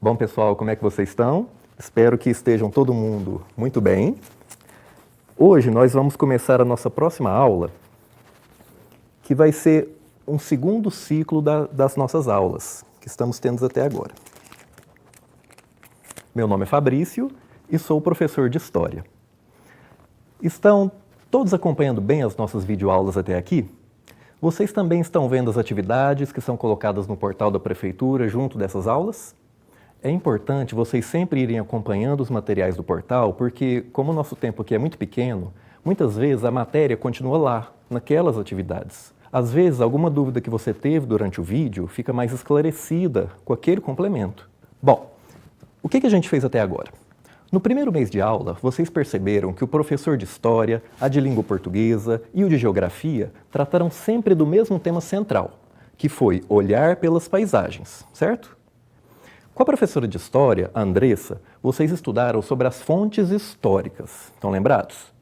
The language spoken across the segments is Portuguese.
Bom, pessoal, como é que vocês estão? Espero que estejam todo mundo muito bem. Hoje nós vamos começar a nossa próxima aula, que vai ser um segundo ciclo das nossas aulas, que estamos tendo até agora. Meu nome é Fabrício e sou professor de História. Estão todos acompanhando bem as nossas videoaulas até aqui? Vocês também estão vendo as atividades que são colocadas no portal da Prefeitura junto dessas aulas? É importante vocês sempre irem acompanhando os materiais do portal, porque como o nosso tempo aqui é muito pequeno, muitas vezes a matéria continua lá, naquelas atividades. Às vezes, alguma dúvida que você teve durante o vídeo fica mais esclarecida com aquele complemento. Bom, o que a gente fez até agora? No primeiro mês de aula, vocês perceberam que o professor de História, a de Língua Portuguesa e o de Geografia trataram sempre do mesmo tema central, que foi olhar pelas paisagens, certo? Com a professora de História, a Andressa, vocês estudaram sobre as fontes históricas. Estão lembrados?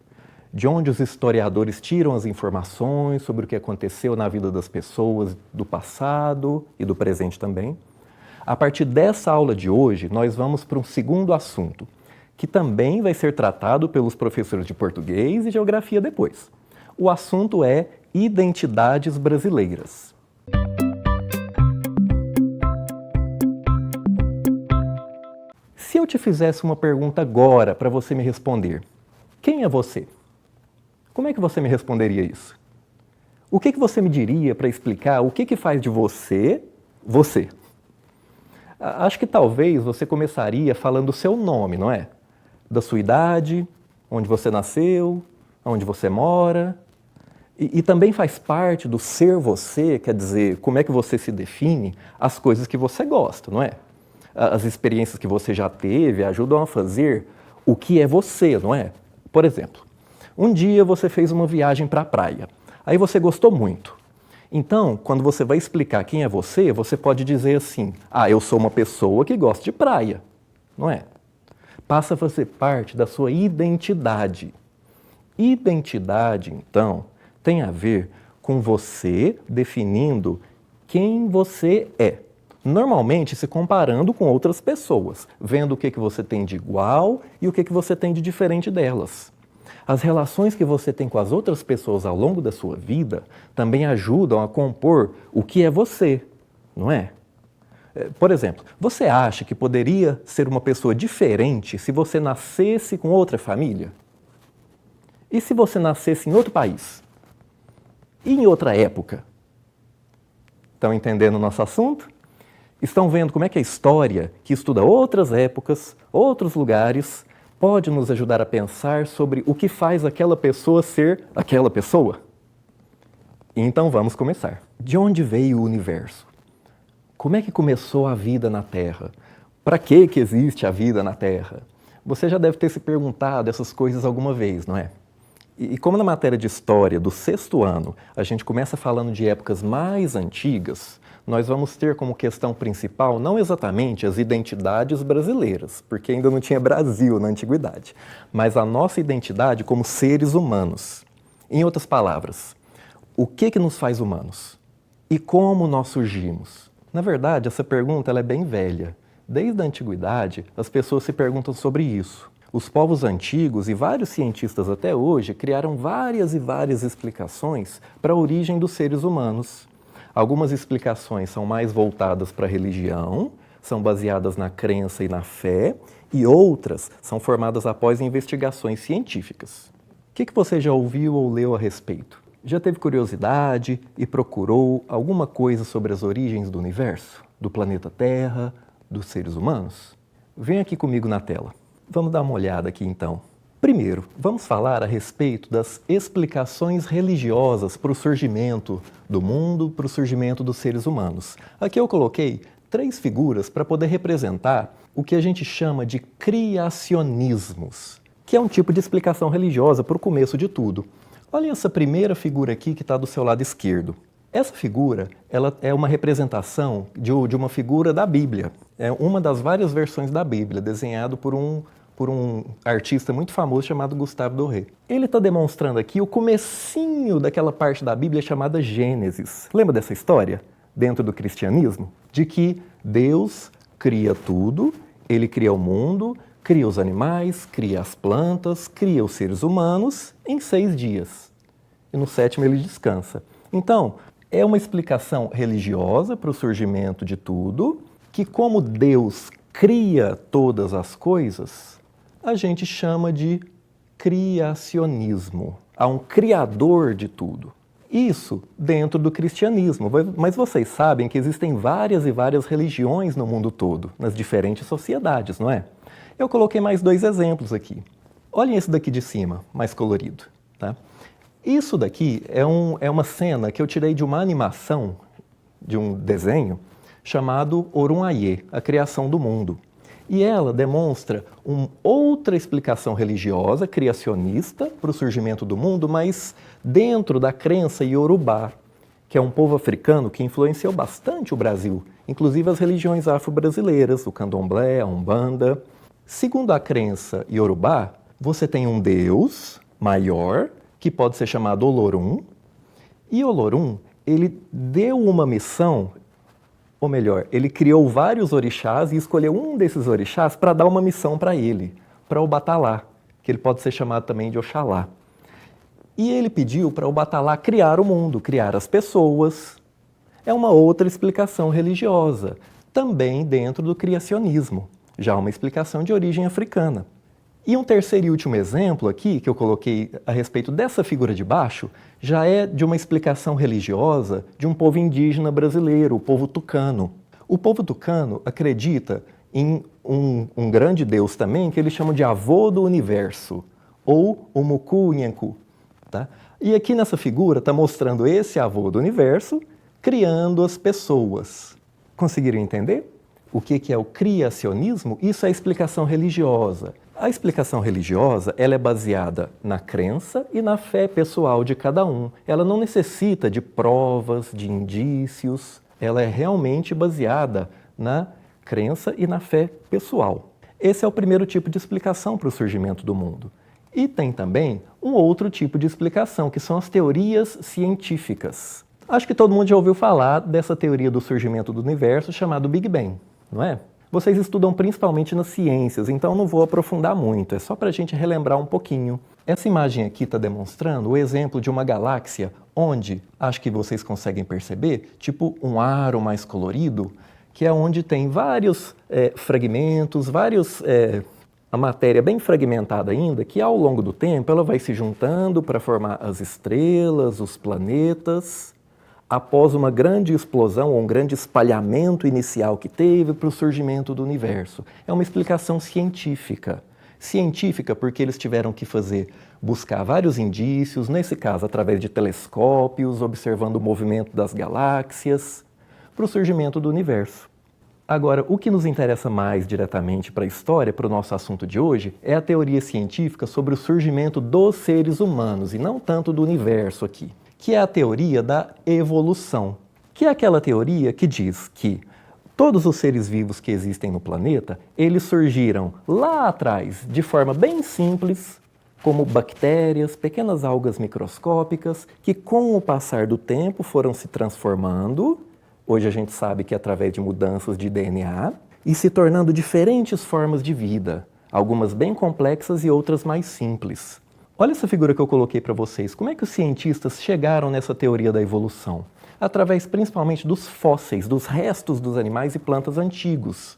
De onde os historiadores tiram as informações sobre o que aconteceu na vida das pessoas do passado e do presente também. A partir dessa aula de hoje, nós vamos para um segundo assunto, que também vai ser tratado pelos professores de português e geografia depois. O assunto é identidades brasileiras. Se eu te fizesse uma pergunta agora para você me responder, quem é você? Como é que você me responderia isso? O que você me diria para explicar o que faz de você, você? Acho que talvez você começaria falando o seu nome, não é? Da sua idade, onde você nasceu, onde você mora. E também faz parte do ser você, quer dizer, como é que você se define, as coisas que você gosta, não é? As experiências que você já teve ajudam a fazer o que é você, não é? Por exemplo, um dia você fez uma viagem para a praia, aí você gostou muito. Então, quando você vai explicar quem é você, você pode dizer assim, eu sou uma pessoa que gosta de praia, não é? Passa a fazer parte da sua identidade. Identidade, então, tem a ver com você definindo quem você é. Normalmente se comparando com outras pessoas, vendo o que você tem de igual e o que você tem de diferente delas. As relações que você tem com as outras pessoas ao longo da sua vida também ajudam a compor o que é você, não é? Por exemplo, você acha que poderia ser uma pessoa diferente se você nascesse com outra família? E se você nascesse em outro país? E em outra época? Estão entendendo o nosso assunto? Estão vendo como é que a história, que estuda outras épocas, outros lugares, pode nos ajudar a pensar sobre o que faz aquela pessoa ser aquela pessoa? Então vamos começar. De onde veio o universo? Como é que começou a vida na Terra? Para que existe a vida na Terra? Você já deve ter se perguntado essas coisas alguma vez, não é? E como na matéria de História do 6º ano, a gente começa falando de épocas mais antigas, nós vamos ter como questão principal não exatamente as identidades brasileiras, porque ainda não tinha Brasil na antiguidade, mas a nossa identidade como seres humanos. Em outras palavras, o que nos faz humanos? E como nós surgimos? Na verdade, essa pergunta ela é bem velha. Desde a antiguidade, as pessoas se perguntam sobre isso. Os povos antigos e vários cientistas até hoje criaram várias e várias explicações para a origem dos seres humanos. Algumas explicações são mais voltadas para a religião, são baseadas na crença e na fé, e outras são formadas após investigações científicas. O que você já ouviu ou leu a respeito? Já teve curiosidade e procurou alguma coisa sobre as origens do universo, do planeta Terra, dos seres humanos? Vem aqui comigo na tela. Vamos dar uma olhada aqui então. Primeiro, vamos falar a respeito das explicações religiosas para o surgimento do mundo, para o surgimento dos seres humanos. Aqui eu coloquei 3 figuras para poder representar o que a gente chama de criacionismos, que é um tipo de explicação religiosa para o começo de tudo. Olha essa primeira figura aqui que está do seu lado esquerdo. Essa figura ela é uma representação de uma figura da Bíblia. É uma das várias versões da Bíblia, desenhado por um artista muito famoso chamado Gustave Doré. Ele está demonstrando aqui o comecinho daquela parte da Bíblia chamada Gênesis. Lembra dessa história, dentro do cristianismo? De que Deus cria tudo, ele cria o mundo, cria os animais, cria as plantas, cria os seres humanos em 6 dias. E no 7º ele descansa. Então, é uma explicação religiosa para o surgimento de tudo, que como Deus cria todas as coisas, a gente chama de criacionismo. Há um criador de tudo. Isso dentro do cristianismo, mas vocês sabem que existem várias e várias religiões no mundo todo, nas diferentes sociedades, não é? Eu coloquei mais 2 exemplos aqui. Olhem esse daqui de cima, mais colorido. Tá? Isso daqui é uma cena que eu tirei de uma animação, de um desenho, chamado Orun Aye, a criação do mundo. E ela demonstra outra explicação religiosa, criacionista, para o surgimento do mundo, mas dentro da crença Iorubá, que é um povo africano que influenciou bastante o Brasil, inclusive as religiões afro-brasileiras, o candomblé, a umbanda. Segundo a crença Iorubá, você tem um Deus maior, que pode ser chamado Olorum, e Olorum, ele deu uma missão, ou melhor, ele criou vários orixás e escolheu um desses orixás para dar uma missão para ele, para o Batalá, que ele pode ser chamado também de Oxalá. E ele pediu para o Batalá criar o mundo, criar as pessoas. É uma outra explicação religiosa, também dentro do criacionismo, já uma explicação de origem africana. E um terceiro e último exemplo aqui, que eu coloquei a respeito dessa figura de baixo, já é de uma explicação religiosa de um povo indígena brasileiro, o povo tucano. O povo tucano acredita em um grande Deus também, que eles chamam de avô do universo, ou o Muku Nhenku. Tá? E aqui nessa figura está mostrando esse avô do universo criando as pessoas. Conseguiram entender? O que é o criacionismo? Isso é a explicação religiosa. A explicação religiosa ela é baseada na crença e na fé pessoal de cada um. Ela não necessita de provas, de indícios. Ela é realmente baseada na crença e na fé pessoal. Esse é o primeiro tipo de explicação para o surgimento do mundo. E tem também um outro tipo de explicação, que são as teorias científicas. Acho que todo mundo já ouviu falar dessa teoria do surgimento do universo chamada Big Bang, não é? Vocês estudam principalmente nas ciências, então não vou aprofundar muito, é só para a gente relembrar um pouquinho. Essa imagem aqui está demonstrando o exemplo de uma galáxia onde, acho que vocês conseguem perceber, tipo um aro mais colorido, que é onde tem vários fragmentos, a matéria bem fragmentada ainda, que ao longo do tempo ela vai se juntando para formar as estrelas, os planetas, após uma grande explosão ou um grande espalhamento inicial que teve para o surgimento do universo. É uma explicação científica. Científica porque eles tiveram que buscar vários indícios, nesse caso através de telescópios, observando o movimento das galáxias, para o surgimento do universo. Agora, o que nos interessa mais diretamente para a história, para o nosso assunto de hoje, é a teoria científica sobre o surgimento dos seres humanos, e não tanto do universo aqui, que é a teoria da evolução, que é aquela teoria que diz que todos os seres vivos que existem no planeta, eles surgiram lá atrás, de forma bem simples, como bactérias, pequenas algas microscópicas, que com o passar do tempo foram se transformando. Hoje a gente sabe que é através de mudanças de DNA, e se tornando diferentes formas de vida, algumas bem complexas e outras mais simples. Olha essa figura que eu coloquei para vocês. Como é que os cientistas chegaram nessa teoria da evolução? Através principalmente dos fósseis, dos restos dos animais e plantas antigos.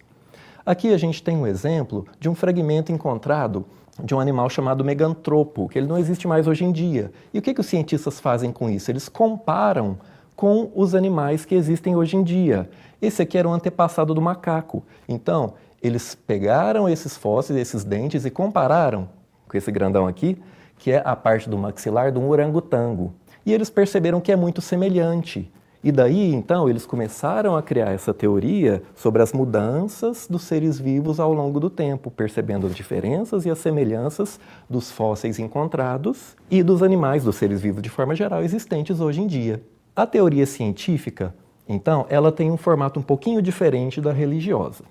Aqui a gente tem um exemplo de um fragmento encontrado de um animal chamado megantropo, que ele não existe mais hoje em dia. E o que os cientistas fazem com isso? Eles comparam com os animais que existem hoje em dia. Esse aqui era um antepassado do macaco. Então, eles pegaram esses fósseis, esses dentes e compararam com esse grandão aqui, que é a parte do maxilar de um orangotango. E eles perceberam que é muito semelhante. E daí, então, eles começaram a criar essa teoria sobre as mudanças dos seres vivos ao longo do tempo, percebendo as diferenças e as semelhanças dos fósseis encontrados e dos animais, dos seres vivos de forma geral, existentes hoje em dia. A teoria científica, então, ela tem um formato um pouquinho diferente da religiosa.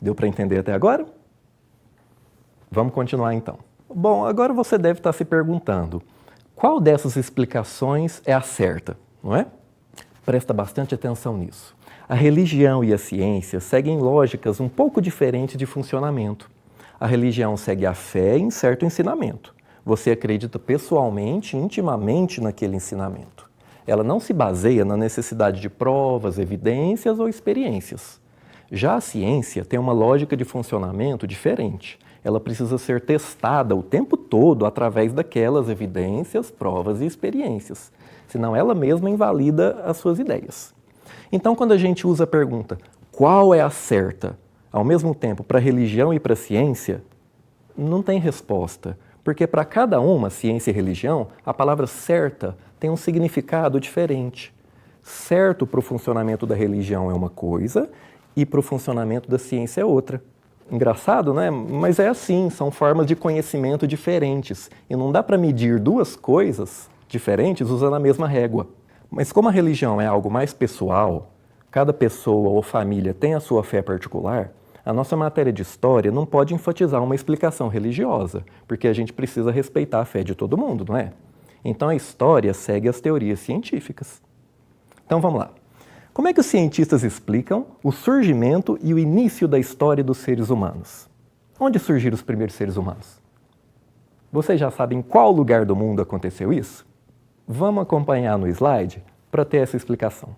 Deu para entender até agora? Vamos continuar, então. Bom, agora você deve estar se perguntando, qual dessas explicações é a certa, não é? Presta bastante atenção nisso. A religião e a ciência seguem lógicas um pouco diferentes de funcionamento. A religião segue a fé em certo ensinamento. Você acredita pessoalmente, intimamente naquele ensinamento. Ela não se baseia na necessidade de provas, evidências ou experiências. Já a ciência tem uma lógica de funcionamento diferente. Ela precisa ser testada o tempo todo através daquelas evidências, provas e experiências. Senão ela mesma invalida as suas ideias. Então, quando a gente usa a pergunta, qual é a certa, ao mesmo tempo para a religião e para a ciência, não tem resposta. Porque para cada uma, ciência e religião, a palavra certa tem um significado diferente. Certo para o funcionamento da religião é uma coisa e para o funcionamento da ciência é outra. Engraçado, né? Mas é assim, são formas de conhecimento diferentes. E não dá para medir duas coisas diferentes usando a mesma régua. Mas como a religião é algo mais pessoal, cada pessoa ou família tem a sua fé particular, a nossa matéria de história não pode enfatizar uma explicação religiosa, porque a gente precisa respeitar a fé de todo mundo, não é? Então a história segue as teorias científicas. Então vamos lá. Como é que os cientistas explicam o surgimento e o início da história dos seres humanos? Onde surgiram os primeiros seres humanos? Vocês já sabem em qual lugar do mundo aconteceu isso? Vamos acompanhar no slide para ter essa explicação.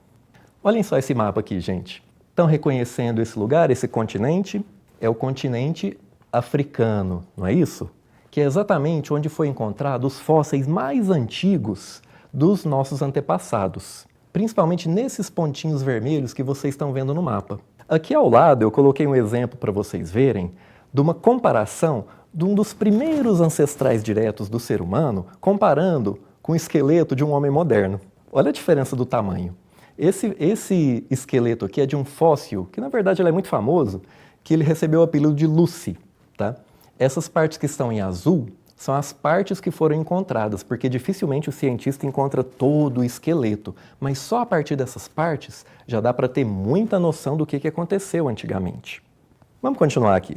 Olhem só esse mapa aqui, gente. Estão reconhecendo esse lugar, esse continente? É o continente africano, não é isso? Que é exatamente onde foi encontrado os fósseis mais antigos dos nossos antepassados. Principalmente nesses pontinhos vermelhos que vocês estão vendo no mapa. Aqui ao lado eu coloquei um exemplo para vocês verem de uma comparação de um dos primeiros ancestrais diretos do ser humano, comparando com o esqueleto de um homem moderno. Olha a diferença do tamanho. Esse esqueleto aqui é de um fóssil, que na verdade ele é muito famoso, que ele recebeu o apelido de Lucy. Tá? Essas partes que estão em azul são as partes que foram encontradas, porque dificilmente o cientista encontra todo o esqueleto, mas só a partir dessas partes já dá para ter muita noção do que aconteceu antigamente. Vamos continuar aqui.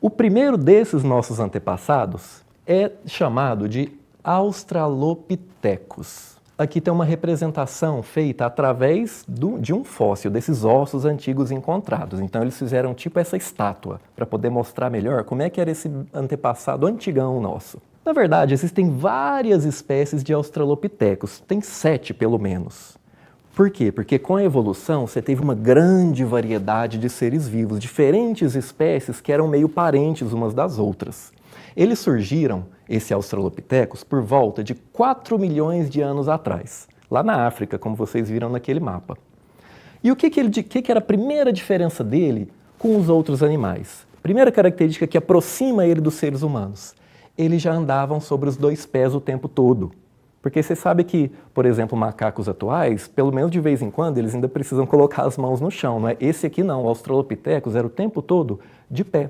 O primeiro desses nossos antepassados é chamado de Australopithecus. Aqui tem uma representação feita através de um fóssil, desses ossos antigos encontrados. Então eles fizeram tipo essa estátua, para poder mostrar melhor como é que era esse antepassado antigão nosso. Na verdade, existem várias espécies de Australopithecus, tem 7 pelo menos. Por quê? Porque com a evolução você teve uma grande variedade de seres vivos, diferentes espécies que eram meio parentes umas das outras. Eles surgiram, esse Australopithecus, por volta de 4 milhões de anos atrás, lá na África, como vocês viram naquele mapa. E o que era a primeira diferença dele com os outros animais? Primeira característica que aproxima ele dos seres humanos. Eles já andavam sobre os 2 pés o tempo todo. Porque você sabe que, por exemplo, macacos atuais, pelo menos de vez em quando, eles ainda precisam colocar as mãos no chão, não é? Esse aqui não, o Australopithecus era o tempo todo de pé.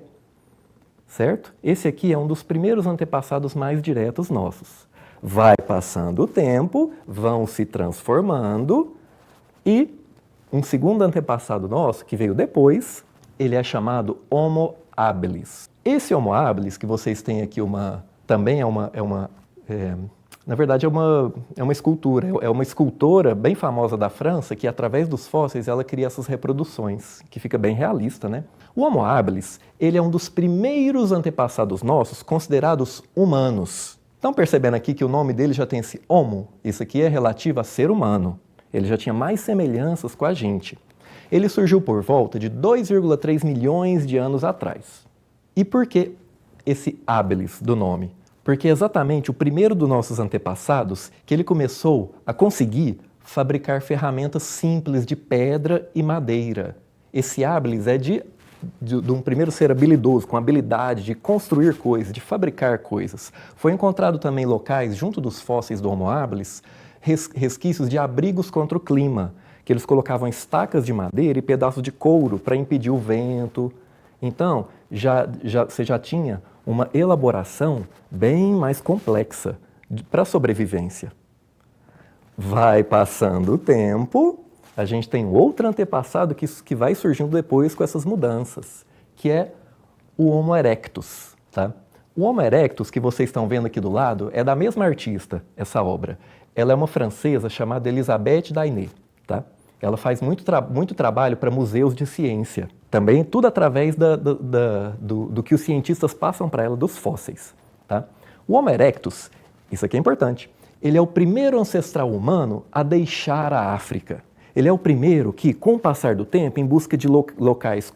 Certo? Esse aqui é um dos primeiros antepassados mais diretos nossos. Vai passando o tempo, vão se transformando e um segundo antepassado nosso, que veio depois, ele é chamado Homo habilis. Esse Homo habilis, que vocês têm aqui também na verdade é uma escultura, é uma escultora bem famosa da França que através dos fósseis ela cria essas reproduções, que fica bem realista, né? O Homo habilis, ele é um dos primeiros antepassados nossos considerados humanos. Estão percebendo aqui que o nome dele já tem esse homo? Isso aqui é relativo a ser humano. Ele já tinha mais semelhanças com a gente. Ele surgiu por volta de 2,3 milhões de anos atrás. E por que esse habilis do nome? Porque é exatamente o primeiro dos nossos antepassados que ele começou a conseguir fabricar ferramentas simples de pedra e madeira. Esse habilis é de um primeiro ser habilidoso, com habilidade de construir coisas, de fabricar coisas. Foi encontrado também locais, junto dos fósseis do Homo habilis, resquícios de abrigos contra o clima, que eles colocavam estacas de madeira e pedaços de couro para impedir o vento. Então, você já tinha uma elaboração bem mais complexa para a sobrevivência. Vai passando o tempo, a gente tem outro antepassado que vai surgindo depois com essas mudanças, que é o Homo erectus. Tá? O Homo erectus, que vocês estão vendo aqui do lado, é da mesma artista, essa obra. Ela é uma francesa chamada Elisabeth Dainé. Tá? Ela faz muito trabalho para museus de ciência. Também tudo através do que os cientistas passam para ela dos fósseis. Tá? O Homo erectus, isso aqui é importante, ele é o primeiro ancestral humano a deixar a África. Ele é o primeiro que, com o passar do tempo, em busca de locais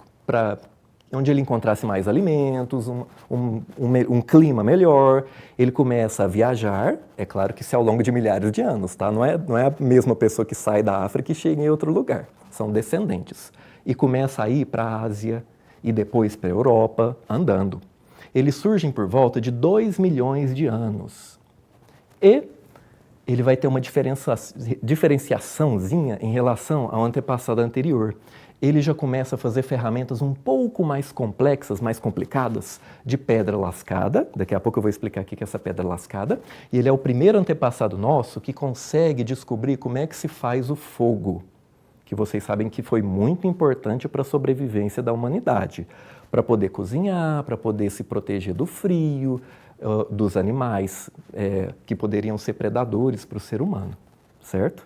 onde ele encontrasse mais alimentos, um clima melhor, ele começa a viajar, é claro que isso é ao longo de milhares de anos, tá? Não é a mesma pessoa que sai da África e chega em outro lugar, são descendentes. E começa a ir para a Ásia e depois para a Europa, andando. Eles surgem por volta de 2 milhões de anos. E ele vai ter uma diferenciaçãozinha em relação ao antepassado anterior. Ele já começa a fazer ferramentas um pouco mais complexas, mais complicadas, de pedra lascada. Daqui a pouco eu vou explicar o que é essa pedra lascada. E ele é o primeiro antepassado nosso que consegue descobrir como é que se faz o fogo, que vocês sabem que foi muito importante para a sobrevivência da humanidade, para poder cozinhar, para poder se proteger do frio, dos animais que poderiam ser predadores para o ser humano, certo?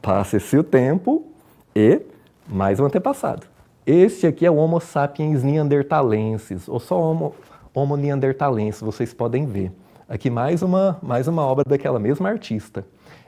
Passa-se o tempo e mais um antepassado. Este aqui é o Homo sapiens neanderthalensis, ou só Homo neanderthalensis, vocês podem ver. Aqui mais uma obra daquela mesma artista.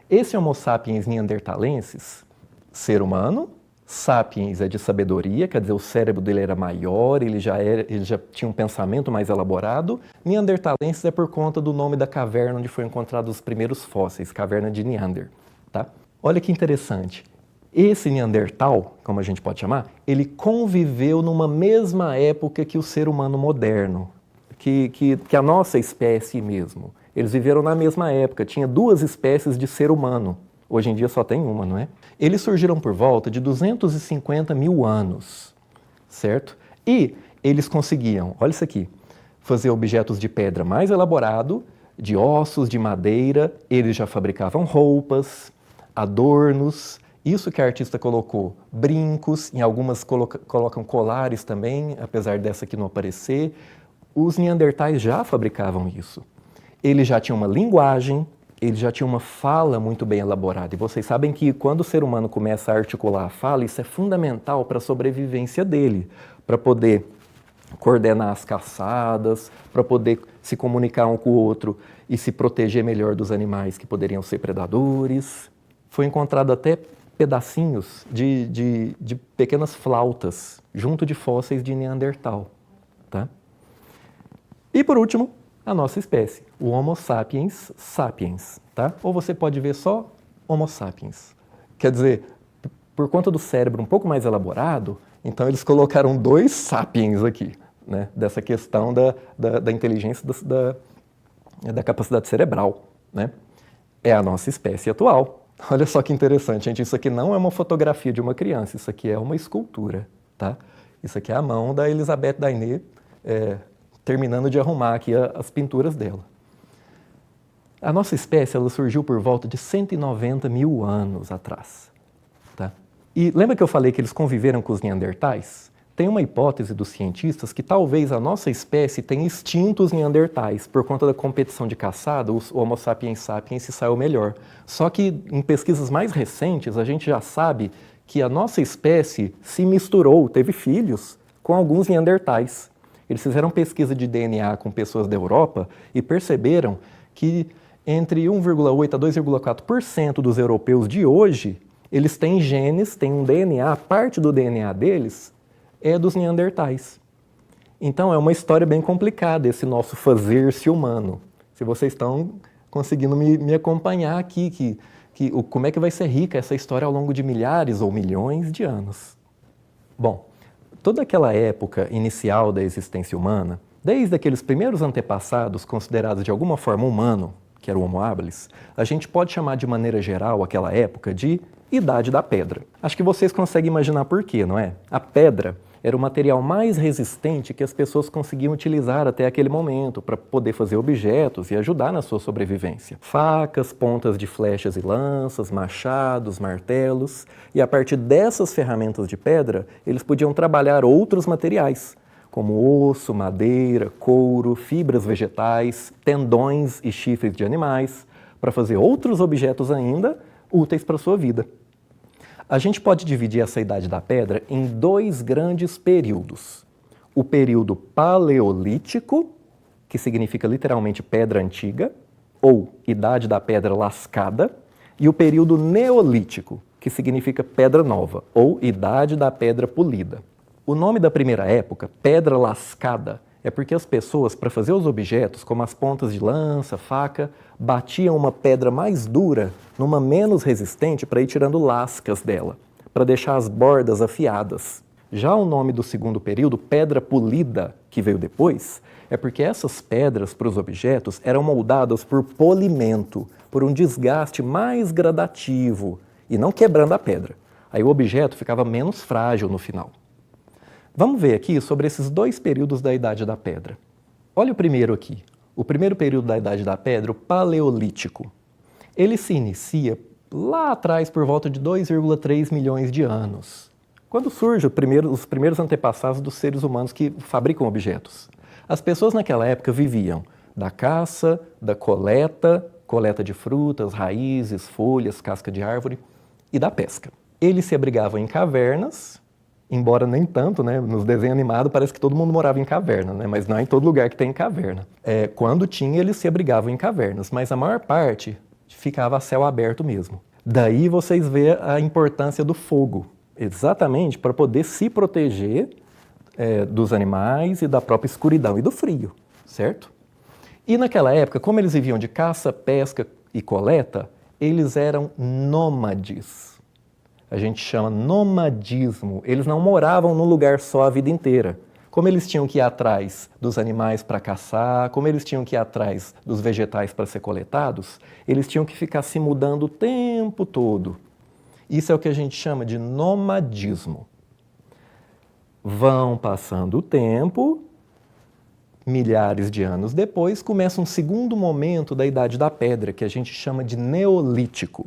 Esse Homo sapiens neanderthalensis, ser humano, sapiens é de sabedoria, quer dizer, o cérebro dele era maior, ele já tinha um pensamento mais elaborado. Neanderthalensis é por conta do nome da caverna onde foram encontrados os primeiros fósseis, caverna de Neander. Tá? Olha que interessante. Esse Neandertal, como a gente pode chamar, ele conviveu numa mesma época que o ser humano moderno, que a nossa espécie mesmo. Eles viveram na mesma época, tinha 2 espécies de ser humano. Hoje em dia só tem uma, não é? Eles surgiram por volta de 250 mil anos, certo? E eles conseguiam, olha isso aqui, fazer objetos de pedra mais elaborado, de ossos, de madeira. Eles já fabricavam roupas, adornos, isso que a artista colocou, brincos, em algumas colocam colares também, apesar dessa aqui não aparecer. Os neandertais já fabricavam isso. Eles já tinham uma linguagem, ele já tinha uma fala muito bem elaborada. E vocês sabem que quando o ser humano começa a articular a fala, isso é fundamental para a sobrevivência dele, para poder coordenar as caçadas, para poder se comunicar um com o outro e se proteger melhor dos animais que poderiam ser predadores. Foi encontrado até pedacinhos de pequenas flautas junto de fósseis de Neandertal. Tá? E por último, a nossa espécie, o Homo sapiens sapiens, tá? Ou você pode ver só Homo sapiens. Quer dizer, por conta do cérebro um pouco mais elaborado, então eles colocaram 2 sapiens aqui, né? Dessa questão da inteligência, da capacidade cerebral, né? É a nossa espécie atual. Olha só que interessante, gente, isso aqui não é uma fotografia de uma criança, isso aqui é uma escultura, tá? Isso aqui é a mão da Elisabeth Dainé, terminando de arrumar aqui as pinturas dela. A nossa espécie ela surgiu por volta de 190 mil anos atrás. Tá? E lembra que eu falei que eles conviveram com os neandertais? Tem uma hipótese dos cientistas que talvez a nossa espécie tenha extinto os neandertais. Por conta da competição de caçada, o Homo sapiens sapiens se saiu melhor. Só que em pesquisas mais recentes, a gente já sabe que a nossa espécie se misturou, teve filhos, com alguns neandertais. Eles fizeram pesquisa de DNA com pessoas da Europa e perceberam que entre 1,8% a 2,4% dos europeus de hoje, eles têm genes, têm um DNA, parte do DNA deles é dos neandertais. Então é uma história bem complicada esse nosso fazer-se humano. Se vocês estão conseguindo me acompanhar aqui, como é que vai ser rica essa história ao longo de milhares ou milhões de anos. Bom, toda aquela época inicial da existência humana, desde aqueles primeiros antepassados considerados de alguma forma humano, que era o Homo habilis, a gente pode chamar de maneira geral aquela época de Idade da Pedra. Acho que vocês conseguem imaginar por quê, não é? A pedra era o material mais resistente que as pessoas conseguiam utilizar até aquele momento para poder fazer objetos e ajudar na sua sobrevivência. Facas, pontas de flechas e lanças, machados, martelos, e a partir dessas ferramentas de pedra, eles podiam trabalhar outros materiais, como osso, madeira, couro, fibras vegetais, tendões e chifres de animais, para fazer outros objetos ainda úteis para a sua vida. A gente pode dividir essa idade da pedra em dois grandes períodos. O período paleolítico, que significa literalmente pedra antiga, ou idade da pedra lascada, e o período neolítico, que significa pedra nova, ou idade da pedra polida. O nome da primeira época, pedra lascada, é porque as pessoas, para fazer os objetos, como as pontas de lança, faca, batiam uma pedra mais dura numa menos resistente para ir tirando lascas dela, para deixar as bordas afiadas. Já o nome do segundo período, pedra polida, que veio depois, é porque essas pedras para os objetos eram moldadas por polimento, por um desgaste mais gradativo, e não quebrando a pedra. Aí o objeto ficava menos frágil no final. Vamos ver aqui sobre esses dois períodos da Idade da Pedra. Olha o primeiro aqui. O primeiro período da Idade da Pedra, o Paleolítico. Ele se inicia lá atrás por volta de 2,3 milhões de anos, quando surgem os primeiros antepassados dos seres humanos que fabricam objetos. As pessoas naquela época viviam da caça, da coleta de frutas, raízes, folhas, casca de árvore e da pesca. Eles se abrigavam em cavernas, embora nem tanto, né? Nos desenhos animados parece que todo mundo morava em caverna, né? Mas não é em todo lugar que tem caverna. Quando tinha, eles se abrigavam em cavernas, mas a maior parte ficava a céu aberto mesmo. Daí vocês veem a importância do fogo, exatamente para poder se proteger dos animais e da própria escuridão e do frio, certo? E naquela época, como eles viviam de caça, pesca e coleta, eles eram nômades. A gente chama nomadismo. Eles não moravam num lugar só a vida inteira. Como eles tinham que ir atrás dos animais para caçar, como eles tinham que ir atrás dos vegetais para ser coletados, eles tinham que ficar se mudando o tempo todo. Isso é o que a gente chama de nomadismo. Vão passando o tempo, milhares de anos depois, começa um segundo momento da Idade da Pedra, que a gente chama de Neolítico,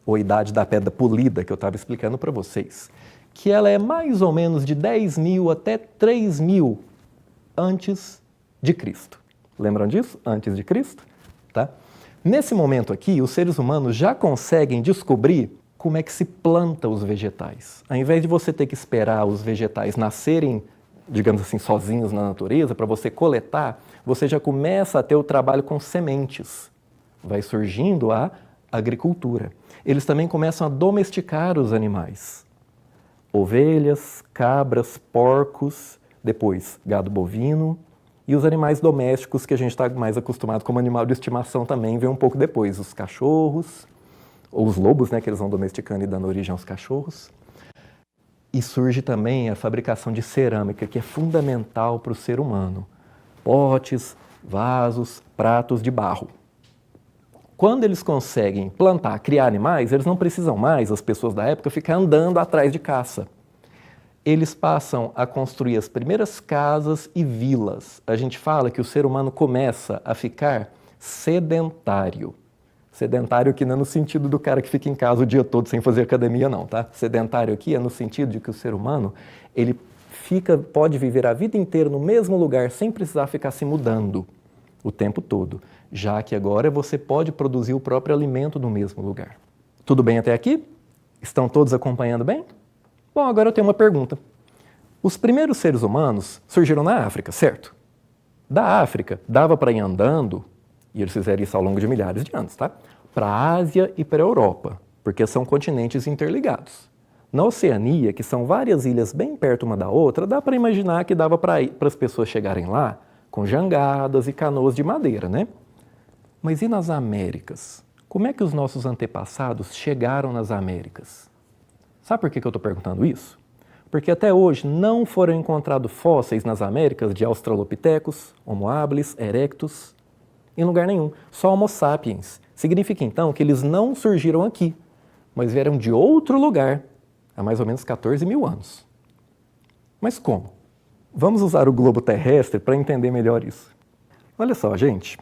ou Idade da Pedra Polida, que eu estava explicando para vocês, que ela é mais ou menos de 10 mil até 3 mil antes de Cristo. Lembram disso? Antes de Cristo? Tá? Nesse momento aqui, os seres humanos já conseguem descobrir como é que se planta os vegetais. Ao invés de você ter que esperar os vegetais nascerem, digamos assim, sozinhos na natureza, para você coletar, você já começa a ter o trabalho com sementes. Vai surgindo a agricultura. Eles também começam a domesticar os animais. Ovelhas, cabras, porcos, depois gado bovino e os animais domésticos que a gente está mais acostumado como animal de estimação também vem um pouco depois, os cachorros, ou os lobos, né, que eles vão domesticando e dando origem aos cachorros. E surge também a fabricação de cerâmica, que é fundamental para o ser humano. Potes, vasos, pratos de barro. Quando eles conseguem plantar, criar animais, eles não precisam mais, as pessoas da época, ficar andando atrás de caça. Eles passam a construir as primeiras casas e vilas. A gente fala que o ser humano começa a ficar sedentário. Sedentário aqui não é no sentido do cara que fica em casa o dia todo sem fazer academia, não, tá? Sedentário aqui é no sentido de que o ser humano, ele pode viver a vida inteira no mesmo lugar sem precisar ficar se mudando o tempo todo, já que agora você pode produzir o próprio alimento no mesmo lugar. Tudo bem até aqui? Estão todos acompanhando bem? Bom, agora eu tenho uma pergunta. Os primeiros seres humanos surgiram na África, certo? Da África, dava para ir andando, e eles fizeram isso ao longo de milhares de anos, tá? Para a Ásia e para a Europa, porque são continentes interligados. Na Oceania, que são várias ilhas bem perto uma da outra, dá para imaginar que dava para as pessoas chegarem lá com jangadas e canoas de madeira, né? Mas e nas Américas? Como é que os nossos antepassados chegaram nas Américas? Sabe por que eu estou perguntando isso? Porque até hoje não foram encontrados fósseis nas Américas de Australopithecus, Homo habilis, Erectus, em lugar nenhum, só Homo sapiens. Significa então que eles não surgiram aqui, mas vieram de outro lugar, há mais ou menos 14 mil anos. Mas como? Vamos usar o globo terrestre para entender melhor isso. Olha só, gente.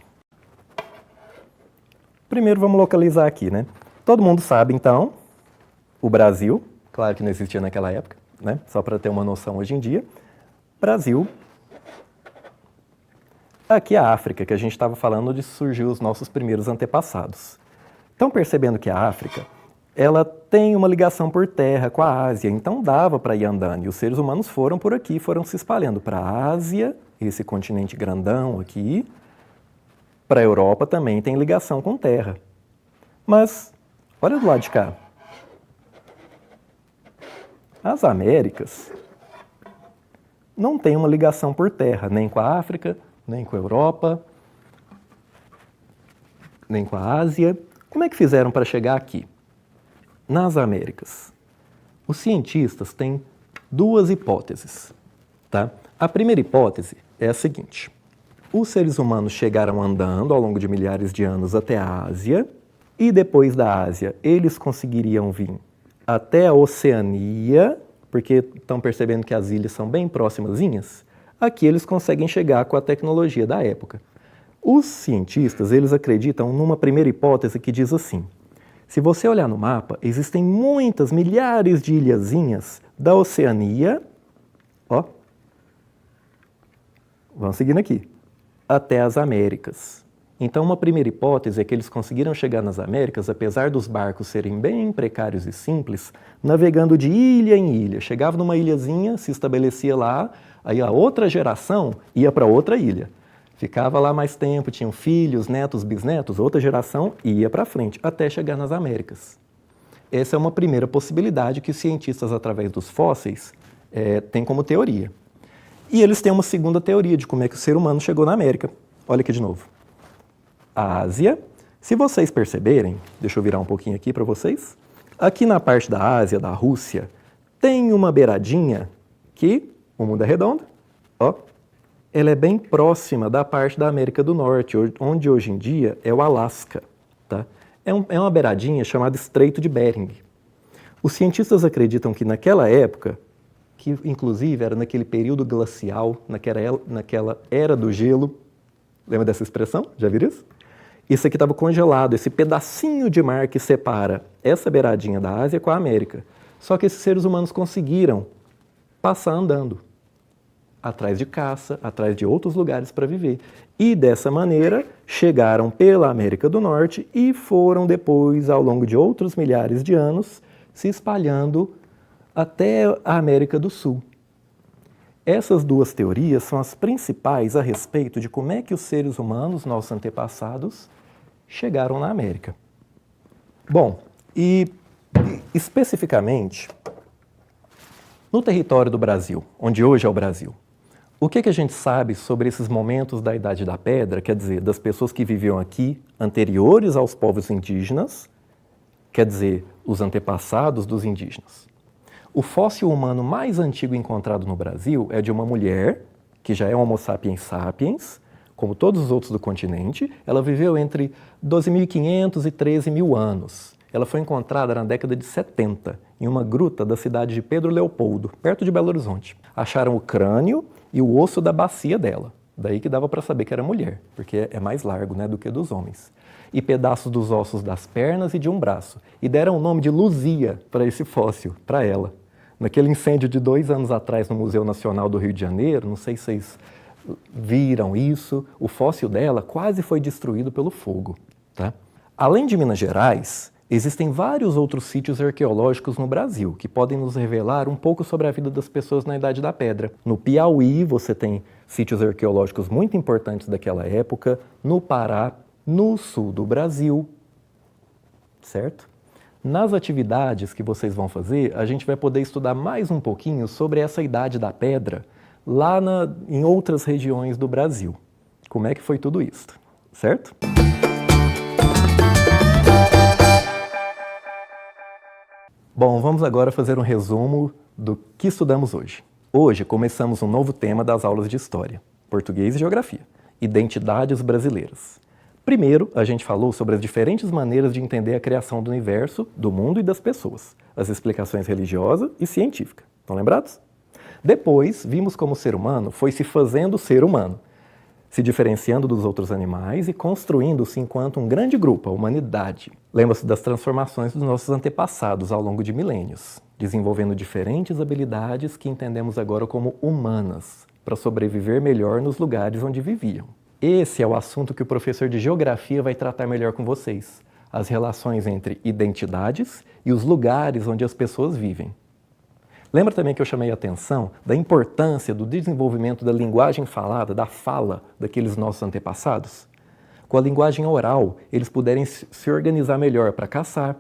Primeiro vamos localizar aqui, né? Todo mundo sabe, então, o Brasil, claro que não existia naquela época, né? Só para ter uma noção hoje em dia. Brasil. Aqui a África, que a gente estava falando de surgir os nossos primeiros antepassados. Estão percebendo que a África ela tem uma ligação por terra com a Ásia, então dava para ir andando. E os seres humanos foram por aqui, foram se espalhando para a Ásia, esse continente grandão aqui, para a Europa também tem ligação com terra. Mas, olha do lado de cá. As Américas não têm uma ligação por terra, nem com a África, nem com a Europa, nem com a Ásia. Como é que fizeram para chegar aqui? Nas Américas, os cientistas têm duas hipóteses. Tá? A primeira hipótese é a seguinte: os seres humanos chegaram andando ao longo de milhares de anos até a Ásia, e depois da Ásia eles conseguiriam vir até a Oceania, porque estão percebendo que as ilhas são bem próximazinhas. Aqui eles conseguem chegar com a tecnologia da época. Os cientistas, eles acreditam numa primeira hipótese que diz assim: se você olhar no mapa, existem muitas, milhares de ilhazinhas da Oceania, ó, vamos seguindo aqui, até as Américas. Então, uma primeira hipótese é que eles conseguiram chegar nas Américas, apesar dos barcos serem bem precários e simples, navegando de ilha em ilha. Chegava numa ilhazinha, se estabelecia lá, aí a outra geração ia para outra ilha. Ficava lá mais tempo, tinham filhos, netos, bisnetos, outra geração ia para frente, até chegar nas Américas. Essa é uma primeira possibilidade que os cientistas, através dos fósseis, têm como teoria. E eles têm uma segunda teoria de como é que o ser humano chegou na América. Olha aqui de novo. A Ásia, se vocês perceberem, deixa eu virar um pouquinho aqui para vocês, aqui na parte da Ásia, da Rússia, tem uma beiradinha que, o mundo é redondo, ó, ela é bem próxima da parte da América do Norte, onde hoje em dia é o Alasca. Tá? É uma beiradinha chamada Estreito de Bering. Os cientistas acreditam que naquela época, que inclusive era naquele período glacial, naquela era do gelo, lembra dessa expressão? Já viram isso? Isso aqui estava congelado, esse pedacinho de mar que separa essa beiradinha da Ásia com a América. Só que esses seres humanos conseguiram passar andando, atrás de caça, atrás de outros lugares para viver. E dessa maneira chegaram pela América do Norte e foram depois, ao longo de outros milhares de anos, se espalhando até a América do Sul. Essas duas teorias são as principais a respeito de como é que os seres humanos, nossos antepassados, chegaram na América. Bom, e especificamente no território do Brasil, onde hoje é o Brasil, o que a gente sabe sobre esses momentos da Idade da Pedra, quer dizer, das pessoas que viviam aqui anteriores aos povos indígenas, quer dizer, os antepassados dos indígenas? O fóssil humano mais antigo encontrado no Brasil é de uma mulher, que já é Homo sapiens sapiens, como todos os outros do continente. Ela viveu entre 12.500 e 13.000 anos. Ela foi encontrada na década de 70, em uma gruta da cidade de Pedro Leopoldo, perto de Belo Horizonte. Acharam o crânio e o osso da bacia dela. Daí que dava para saber que era mulher, porque é mais largo, né, do que dos homens. E pedaços dos ossos das pernas e de um braço. E deram o nome de Luzia para esse fóssil, para ela. Naquele incêndio de 2 anos atrás no Museu Nacional do Rio de Janeiro, não sei se vocês viram isso, o fóssil dela quase foi destruído pelo fogo. Tá? Além de Minas Gerais, existem vários outros sítios arqueológicos no Brasil que podem nos revelar um pouco sobre a vida das pessoas na Idade da Pedra. No Piauí, você tem sítios arqueológicos muito importantes daquela época, no Pará, no sul do Brasil, certo? Nas atividades que vocês vão fazer, a gente vai poder estudar mais um pouquinho sobre essa Idade da Pedra lá em outras regiões do Brasil. Como é que foi tudo isso, certo? Bom, vamos agora fazer um resumo do que estudamos hoje. Hoje começamos um novo tema das aulas de História, Português e Geografia, Identidades Brasileiras. Primeiro, a gente falou sobre as diferentes maneiras de entender a criação do universo, do mundo e das pessoas, as explicações religiosa e científica. Estão lembrados? Depois, vimos como o ser humano foi se fazendo ser humano, se diferenciando dos outros animais e construindo-se enquanto um grande grupo, a humanidade. Lembra-se das transformações dos nossos antepassados ao longo de milênios, desenvolvendo diferentes habilidades que entendemos agora como humanas, para sobreviver melhor nos lugares onde viviam. Esse é o assunto que o professor de Geografia vai tratar melhor com vocês. as relações entre identidades e os lugares onde as pessoas vivem. Lembra também que eu chamei a atenção da importância do desenvolvimento da linguagem falada, da fala daqueles nossos antepassados? Com a linguagem oral, eles puderem se organizar melhor para caçar,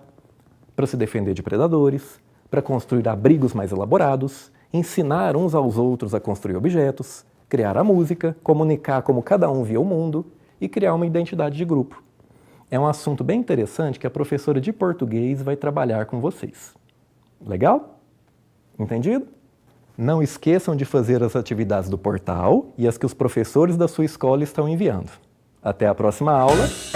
para se defender de predadores, para construir abrigos mais elaborados, ensinar uns aos outros a construir objetos, criar a música, comunicar como cada um via o mundo e criar uma identidade de grupo. É um assunto bem interessante que a professora de português vai trabalhar com vocês. Legal? Entendido? Não esqueçam de fazer as atividades do portal e as que os professores da sua escola estão enviando. Até a próxima aula!